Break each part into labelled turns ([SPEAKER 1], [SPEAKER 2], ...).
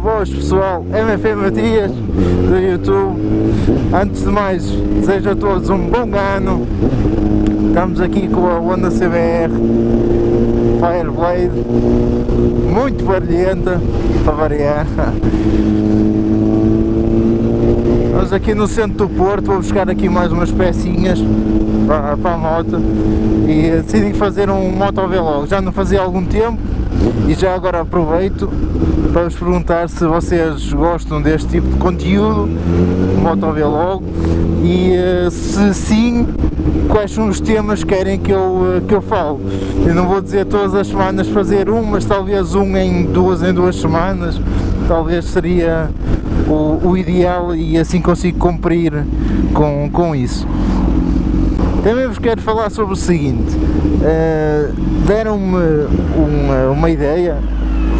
[SPEAKER 1] vós pessoal, MF Matias do YouTube. Antes de mais, desejo a todos um bom ano. Estamos aqui com a Honda CBR Fireblade, muito barulhenta, para variar. Estamos aqui no centro do Porto, vou buscar aqui mais umas pecinhas para a moto e decidi fazer um motovlog. Já não fazia há algum tempo e já agora aproveito para vos perguntar se vocês gostam deste tipo de conteúdo, motovlog, e se sim, quais são os temas que querem que eu fale. Eu não vou dizer todas as semanas fazer um, mas talvez um em duas semanas, talvez seria o ideal e assim consigo cumprir com isso. Também vos quero falar sobre o seguinte, deram-me uma ideia,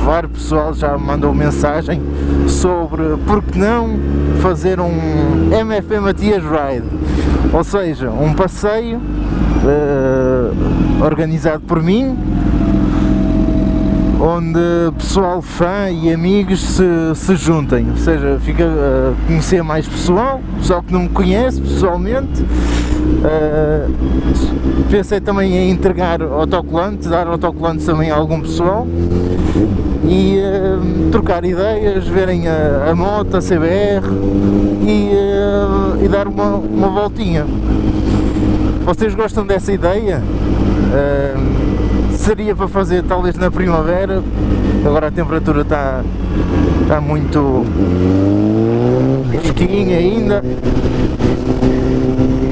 [SPEAKER 1] vários pessoal já me mandou mensagem sobre por que não fazer um MF Matias Ride, ou seja, um passeio organizado por mim, onde pessoal fã e amigos se juntem, ou seja, fica a conhecer mais pessoal que não me conhece pessoalmente. Pensei também em entregar autocolantes, dar autocolantes também a algum pessoal e trocar ideias, verem a moto, a CBR e dar uma voltinha. Vocês gostam dessa ideia? Seria para fazer talvez na primavera, agora a temperatura está muito fresquinha ainda,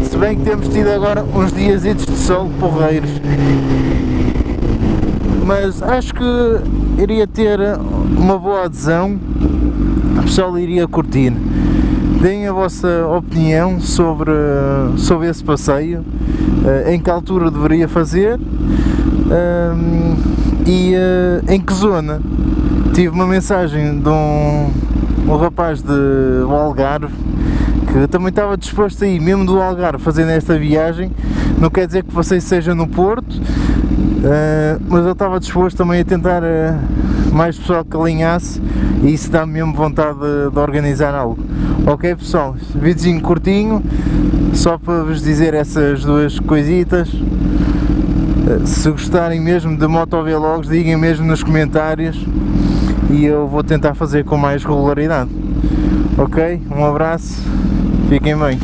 [SPEAKER 1] se bem que temos tido agora uns dias de sol porreiros, mas acho que iria ter uma boa adesão, o pessoal iria curtir. Deem a vossa opinião sobre esse passeio, em que altura deveria fazer e em que zona. Tive uma mensagem de um rapaz do Algarve que também estava disposto a ir mesmo do Algarve fazendo esta viagem. Não quer dizer que você seja no Porto, mas ele estava disposto também a tentar mais pessoal que alinhasse, e isso dá-me mesmo vontade de organizar algo. Ok pessoal, videozinho curtinho, só para vos dizer essas duas coisitas. Se gostarem mesmo de motovlogs, digam mesmo nos comentários e eu vou tentar fazer com mais regularidade. Ok? Um abraço, fiquem bem.